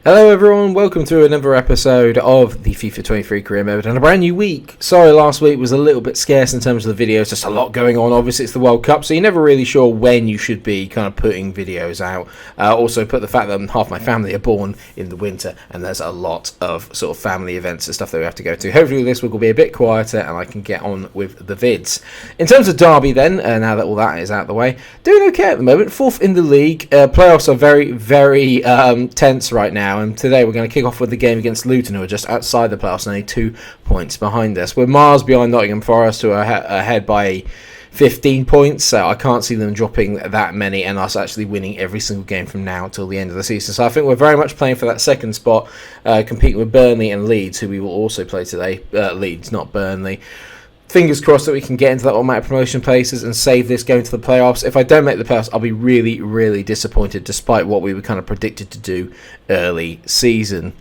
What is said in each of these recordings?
Hello everyone, welcome to another episode of the FIFA 23 career mode and a brand new week. Sorry, last week was a little bit scarce in terms of the videos, just a lot going on. Obviously it's the World Cup, so you're never really sure when you should be kind of putting videos out. Also put the fact that half my family are born in the winter and there's a lot of sort of family events and stuff that we have to go to. Hopefully this week will be a bit quieter and I can get on with the vids. In terms of Derby then, now that all that is out of the way, doing okay at the moment, 4th in the league. Playoffs are very, very tense right now. And today we're going to kick off with the game against Luton, who are just outside the playoffs and only 2 points behind us. We're miles behind Nottingham Forest, who are ahead by 15 points, so I can't see them dropping that many and us actually winning every single game from now until the end of the season. So I think we're very much playing for that second spot, competing with Burnley and Leeds, who we will also play today. Leeds, not Burnley. Fingers crossed that we can get into that automatic promotion places and save this going to the playoffs. If I don't make the playoffs, I'll be really, really disappointed, despite what we were kind of predicted to do early season.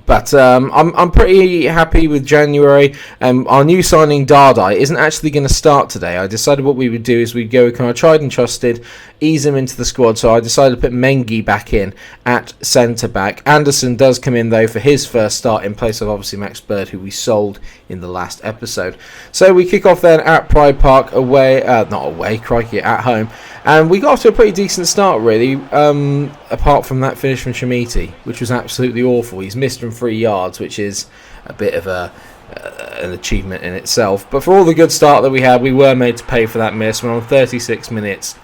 But I'm pretty happy with January. Our new signing, Dardai, isn't actually going to start today. I decided what we would do is we'd go kind of tried and trusted, ease him into the squad. So I decided to put Mengi back in at centre-back. Anderson does come in, though, for his first start in place of, obviously, Max Bird, who we sold in the last episode. So we kick off then at Pride Park, at home. And we got off to a pretty decent start, really, apart from that finish from Chamiti, which was absolutely awful. He's missed from 3 yards, which is a bit of an achievement in itself. But for all the good start that we had, we were made to pay for that miss. We're on 36 minutes.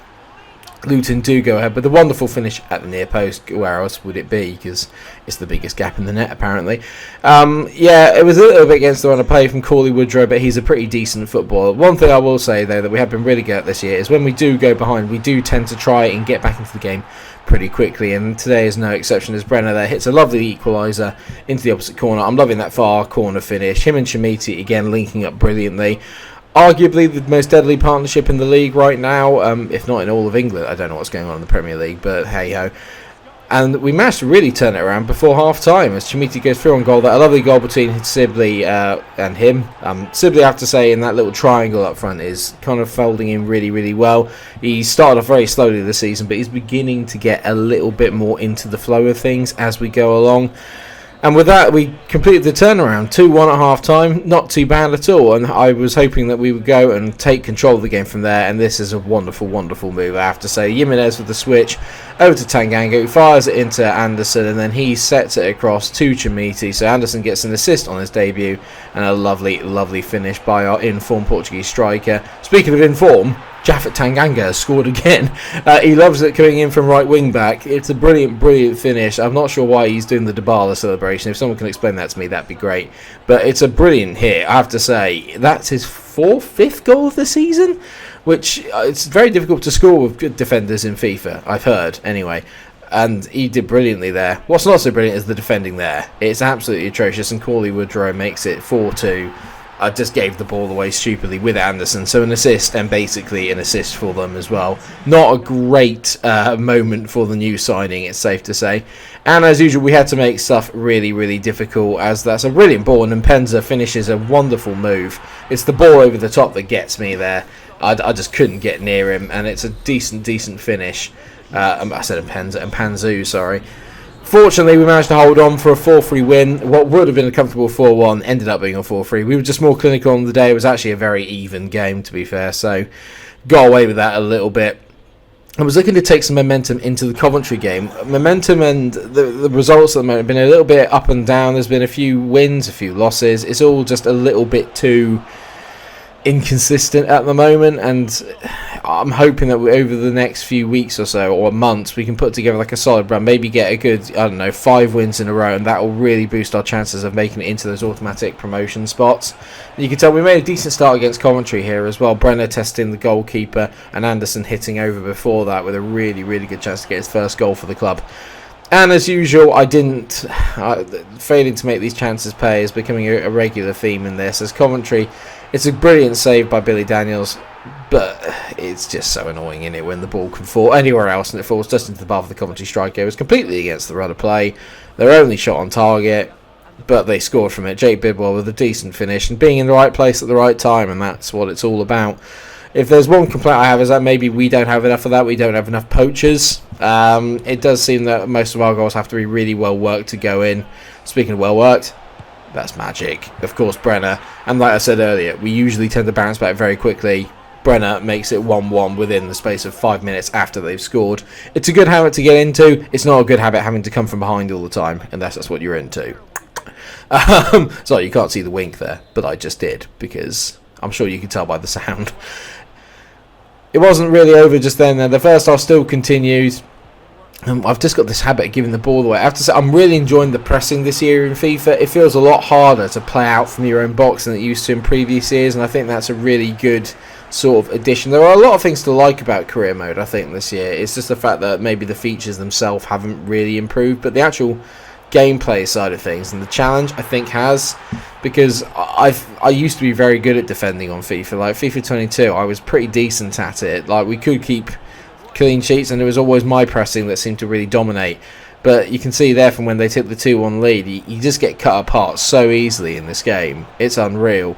Luton do go ahead, but the wonderful finish at the near post, where else would it be? Because it's the biggest gap in the net, apparently. It was a little bit against the run of play from Cauley Woodrow, but he's a pretty decent footballer. One thing I will say, though, that we have been really good at this year is when we do go behind, we do tend to try and get back into the game pretty quickly, and today is no exception as Brenner there hits a lovely equaliser into the opposite corner. I'm loving that far corner finish. Him and Chamiti, again, linking up brilliantly. Arguably the most deadly partnership in the league right now, if not in all of England. I don't know what's going on in the Premier League, but hey-ho. And we managed to really turn it around before half-time as Chamiti goes through on goal. That a lovely goal between Sibley and him. Sibley, I have to say, in that little triangle up front is kind of folding in really, really well. He started off very slowly this season, but he's beginning to get a little bit more into the flow of things as we go along. And with that, we completed the turnaround. 2-1 at half-time. Not too bad at all. And I was hoping that we would go and take control of the game from there. And this is a wonderful, wonderful move, I have to say. Jimenez with the switch over to Tanganga, who fires it into Anderson. And then he sets it across to Chamiti. So Anderson gets an assist on his debut. And a lovely, lovely finish by our in-form Portuguese striker. Speaking of in-form, Japhet Tanganga has scored again. He loves it coming in from right wing back. It's a brilliant, brilliant finish. I'm not sure why he's doing the Dybala celebration. If someone can explain that to me, that'd be great. But it's a brilliant hit, I have to say. That's his 5th goal of the season, which it's very difficult to score with good defenders in FIFA, I've heard, anyway. And he did brilliantly there. What's not so brilliant is the defending there. It's absolutely atrocious, and Cauley Woodrow makes it 4-2. I just gave the ball away stupidly with Anderson, so an assist and basically an assist for them as well. Not a great moment for the new signing, it's safe to say. And as usual, we had to make stuff really, really difficult, as that's a brilliant ball, and Mpenza finishes a wonderful move. It's the ball over the top that gets me there. I just couldn't get near him, and it's a decent finish. I said Mpanzu, sorry. Fortunately, we managed to hold on for a 4-3 win. What would have been a comfortable 4-1 ended up being a 4-3. We were just more clinical on the day. It was actually a very even game, to be fair, so got away with that a little bit. I was looking to take some momentum into the Coventry game. Momentum and the results at the moment have been a little bit up and down. There's been a few wins, a few losses. It's all just a little bit too inconsistent at the moment, and I'm hoping that over the next few weeks or so, or months, we can put together like a solid run, maybe get a good, 5 wins in a row, and that will really boost our chances of making it into those automatic promotion spots. You can tell we made a decent start against Coventry here as well. Brenner testing the goalkeeper and Anderson hitting over before that with a really, really good chance to get his first goal for the club. And as usual, failing to make these chances pay is becoming a regular theme in this, as Coventry It's a brilliant save by Billy Daniels, but it's just so annoying, isn't it, when the ball can fall anywhere else and it falls just into the path of the Coventry striker. It was completely against the run of play. Their only shot on target, but they scored from it. Jake Bidwell with a decent finish and being in the right place at the right time, and that's what it's all about. If there's one complaint I have is that maybe we don't have enough of that. We don't have enough poachers. It does seem that most of our goals have to be really well worked to go in. Speaking of well worked, that's magic. Of course, Brenner. And like I said earlier, we usually tend to bounce back very quickly. Brenner makes it 1-1 within the space of 5 minutes after they've scored. It's a good habit to get into. It's not a good habit having to come from behind all the time, unless that's what you're into. Sorry, you can't see the wink there, but I just did, because I'm sure you can tell by the sound. It wasn't really over just then. The first half still continued. I've just got this habit of giving the ball away. I have to say, I'm really enjoying the pressing this year in FIFA. It feels a lot harder to play out from your own box than it used to in previous years, and I think that's a really good sort of addition. There are a lot of things to like about career mode, I think, this year. It's just the fact that maybe the features themselves haven't really improved, but the actual gameplay side of things and the challenge, I think, has, because I used to be very good at defending on FIFA. Like FIFA 22, I was pretty decent at it. Like, we could keep clean sheets, and it was always my pressing that seemed to really dominate. But you can see there from when they took the 2-1 lead, you just get cut apart so easily in this game. It's unreal.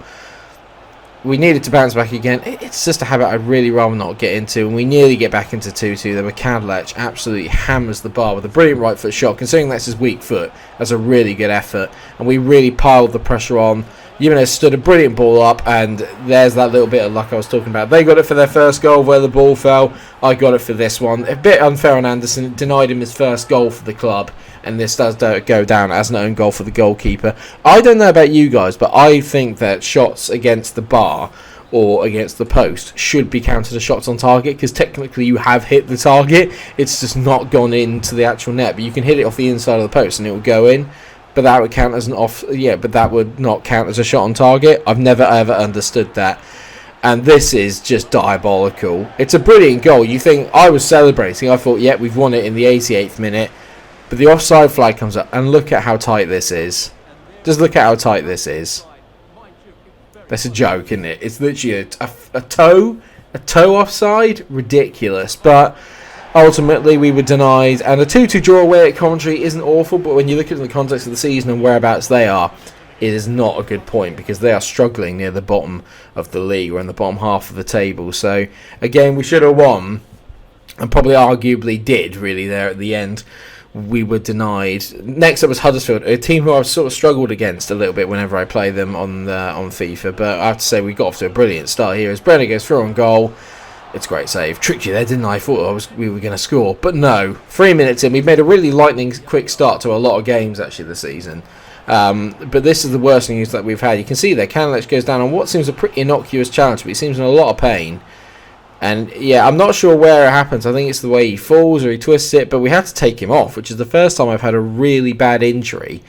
We needed to bounce back again. It's just a habit I'd really rather not get into, and we nearly get back into 2-2. Then Kadlec absolutely hammers the bar with a brilliant right foot shot. Considering that's his weak foot, that's a really good effort, and we really piled the pressure on. Jimenez stood a brilliant ball up, and there's that little bit of luck I was talking about. They got it for their first goal where the ball fell. I got it for this one. A bit unfair on Anderson. It denied him his first goal for the club, and this does go down as an own goal for the goalkeeper. I don't know about you guys, but I think that shots against the bar or against the post should be counted as shots on target, because technically you have hit the target. It's just not gone into the actual net, but you can hit it off the inside of the post and it will go in. But that would count as but that would not count as a shot on target. I've never ever understood that. And this is just diabolical. It's a brilliant goal. You think, I was celebrating. I thought, yeah, we've won it in the 88th minute. But the offside flag comes up, and look at how tight this is. Just look at how tight this is. That's a joke, isn't it? It's literally a toe offside. Ridiculous. But ultimately, we were denied, and a 2-2 draw away at Coventry isn't awful, but when you look at it in the context of the season and whereabouts they are, it is not a good point, because they are struggling near the bottom of the league, or in the bottom half of the table. So, again, we should have won, and probably arguably did, really, there at the end. We were denied. Next up was Huddersfield, a team who I've sort of struggled against a little bit whenever I play them on FIFA, but I have to say we got off to a brilliant start here as Brenner goes through on goal. It's a great save. Tricked you there, didn't I? I thought we were going to score. But no. 3 minutes in. We've made a really lightning quick start to a lot of games, actually, this season. But this is the worst news that we've had. You can see there, Kadlec goes down on what seems a pretty innocuous challenge, but he seems in a lot of pain. And, yeah, I'm not sure where it happens. I think it's the way he falls or he twists it. But we had to take him off, which is the first time I've had a really bad injury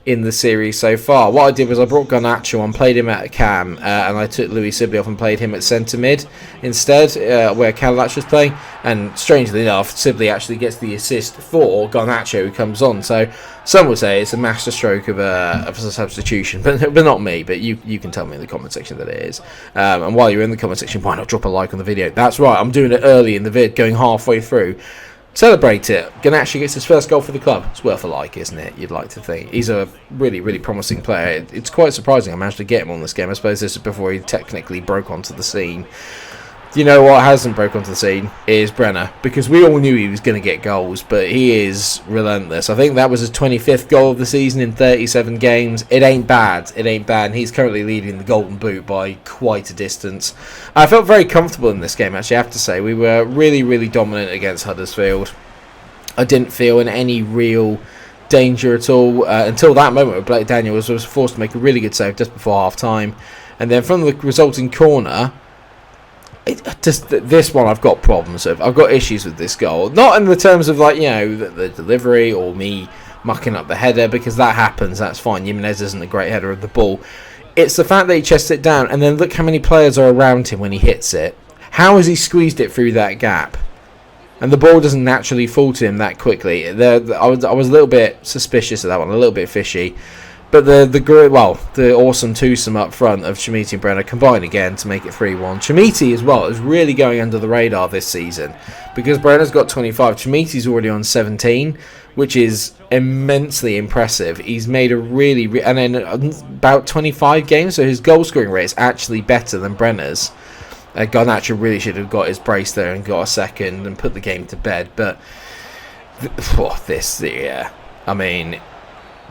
in the series so far. What I did was I brought Garnacho on, played him at cam, and I took Louis Sibley off and played him at centre mid instead, where Kadlec was playing. And strangely enough, Sibley actually gets the assist for Garnacho, who comes on. So some would say it's a masterstroke of a substitution, but not me. But you can tell me in the comment section that it is. And while you're in the comment section, why not drop a like on the video? That's right, I'm doing it early in the vid, going halfway through. Celebrate it. Garnacho gets his first goal for the club. It's worth a like, isn't it? You'd like to think. He's a really, really promising player. It's quite surprising I managed to get him on this game. I suppose this is before he technically broke onto the scene. You know what hasn't broke onto the scene is Brenner, because we all knew he was going to get goals, but he is relentless. I think that was his 25th goal of the season in 37 games. It ain't bad. It ain't bad. And he's currently leading the Golden Boot by quite a distance. I felt very comfortable in this game, actually, I have to say. We were really, really dominant against Huddersfield. I didn't feel in any real danger at all until that moment where Blake Daniels was forced to make a really good save just before half-time. And then from the resulting corner, this one I've got problems with. I've got issues with this goal. Not in the terms of, like, you know, the delivery or me mucking up the header, because that happens, that's fine. Jimenez isn't a great header of the ball. It's the fact that he chests it down, and then look how many players are around him when he hits it. How has he squeezed it through that gap? And the ball doesn't naturally fall to him that quickly. I was a little bit suspicious of that one, a little bit fishy. But the awesome twosome up front of Chermiti and Brenner combine again to make it 3-1. Chermiti as well is really going under the radar this season because Brenner's got 25. Chermiti's already on 17, which is immensely impressive. He's made and then about 25 games, so his goal scoring rate is actually better than Brenner's. Garnacho really should have got his brace there and got a second and put the game to bed. But I mean,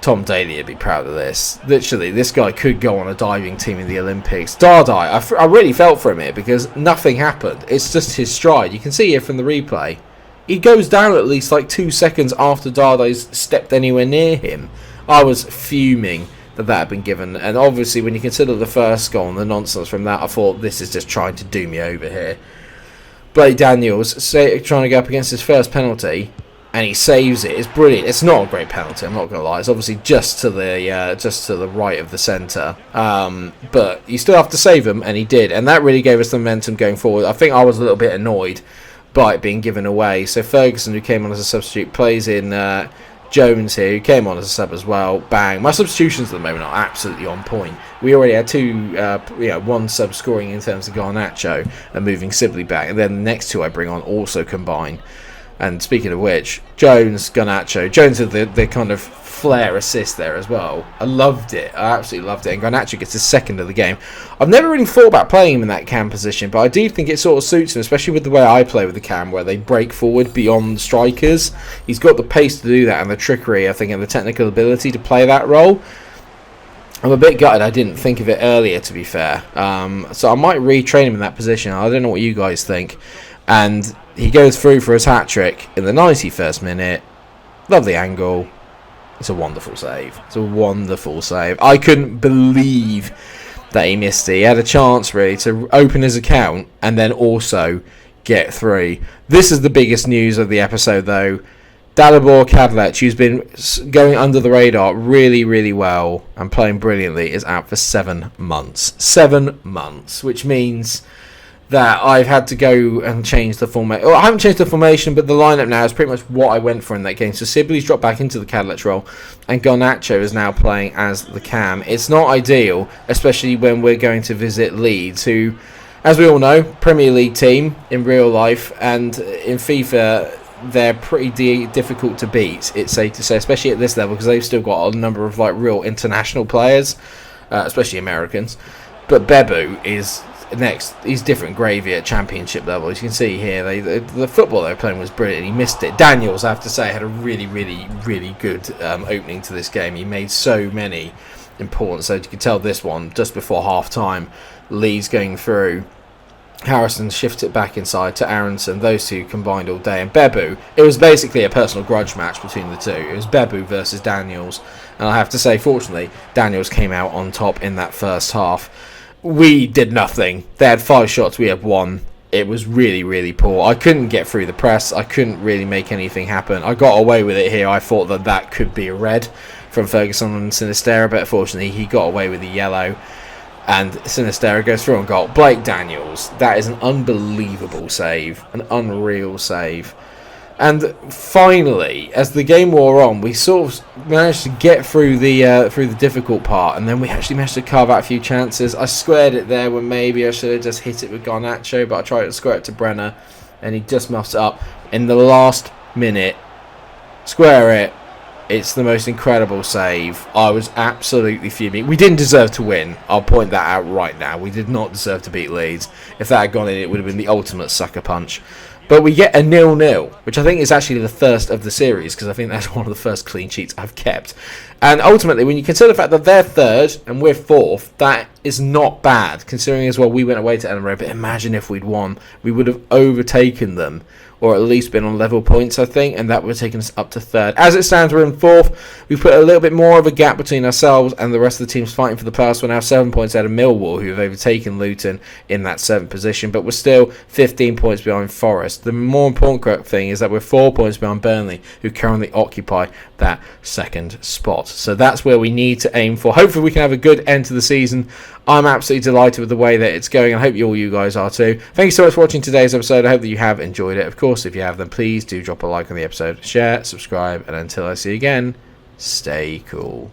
Tom Daly would be proud of this. Literally, this guy could go on a diving team in the Olympics. Dardai, I really felt for him here because nothing happened. It's just his stride. You can see here from the replay. He goes down at least like 2 seconds after Dardai's stepped anywhere near him. I was fuming that had been given. And obviously, when you consider the first goal and the nonsense from that, I thought this is just trying to do me over here. Blake Daniels trying to go up against his first penalty. And he saves it. It's brilliant. It's not a great penalty, I'm not going to lie. It's obviously just to the right of the centre. But you still have to save him, and he did. And that really gave us the momentum going forward. I think I was a little bit annoyed by it being given away. So Ferguson, who came on as a substitute, plays in Jones here, who came on as a sub as well. Bang. My substitutions at the moment are absolutely on point. We already had one sub scoring in terms of Garnacho and moving Sibley back. And then the next two I bring on also combine. And speaking of which, Jones, Garnacho. Jones had the kind of flair assist there as well. I loved it. I absolutely loved it. And Garnacho gets his second of the game. I've never really thought about playing him in that cam position, but I do think it sort of suits him, especially with the way I play with the cam, where they break forward beyond strikers. He's got the pace to do that and the trickery, I think, and the technical ability to play that role. I'm a bit gutted I didn't think of it earlier, to be fair. So I might retrain him in that position. I don't know what you guys think. And he goes through for his hat-trick in the 91st minute. Lovely angle. It's a wonderful save. It's a wonderful save. I couldn't believe that he missed it. He had a chance, really, to open his account and then also get through. This is the biggest news of the episode, though. Dalibor Kadlec, who's been going under the radar really, really well and playing brilliantly, is out for 7 months. 7 months, which means that I've had to go and change the formation. Well, I haven't changed the formation, but the lineup now is pretty much what I went for in that game. So Sibley's dropped back into the Kadlec role, and Garnacho is now playing as the cam. It's not ideal, especially when we're going to visit Leeds, who, as we all know, Premier League team in real life, and in FIFA, they're pretty difficult to beat, it's safe to say, especially at this level, because they've still got a number of real international players, especially Americans. But Bebu is next. He's different gravy at championship level. As you can see here, the football they were playing was brilliant. He missed it. Daniels, I have to say, had a really, really, really good opening to this game. He made so many important. So you can tell this one just before half time. Lee's going through. Harrison shifts it back inside to Aronson. Those two combined all day. And Bebu, it was basically a personal grudge match between the two. It was Bebu versus Daniels. And I have to say, fortunately, Daniels came out on top in that first half. We did nothing. They had 5 shots, we had 1. It was really, really poor. I couldn't get through the press. I couldn't really make anything happen. I got away with it here. I thought that could be a red from Ferguson and Sinistera, but unfortunately he got away with the yellow. And Sinistera goes through on goal. Blake Daniels, that is an unbelievable save. An unreal save. And finally, as the game wore on, we sort of managed to get through the difficult part, and then we actually managed to carve out a few chances. I squared it there when maybe I should have just hit it with Garnacho, but I tried to square it to Brenner, and he just muffs it up. In the last minute, square it. It's the most incredible save. I was absolutely fuming. We didn't deserve to win. I'll point that out right now. We did not deserve to beat Leeds. If that had gone in, it would have been the ultimate sucker punch. But we get a 0-0, which I think is actually the first of the series, because I think that's one of the first clean sheets I've kept. And ultimately, when you consider the fact that they're third and we're fourth, that is not bad, considering as well we went away to Edinburgh. But imagine if we'd won. We would have overtaken them, or at least been on level points, I think, and that would have taken us up to third. As it stands, we're in fourth. We've put a little bit more of a gap between ourselves and the rest of the teams fighting for the playoffs. We're now 7 points out of Millwall, who have overtaken Luton in that 7th position, but we're still 15 points behind Forest. The more important thing is that we're 4 points behind Burnley, who currently occupy that 2nd spot. So that's where we need to aim for. Hopefully we can have a good end to the season. I'm absolutely delighted with the way that it's going. I hope all you guys are too. Thank you so much for watching today's episode. I hope that you have enjoyed it. Of course, if you have, then please do drop a like on the episode, share, subscribe, and until I see you again, stay cool.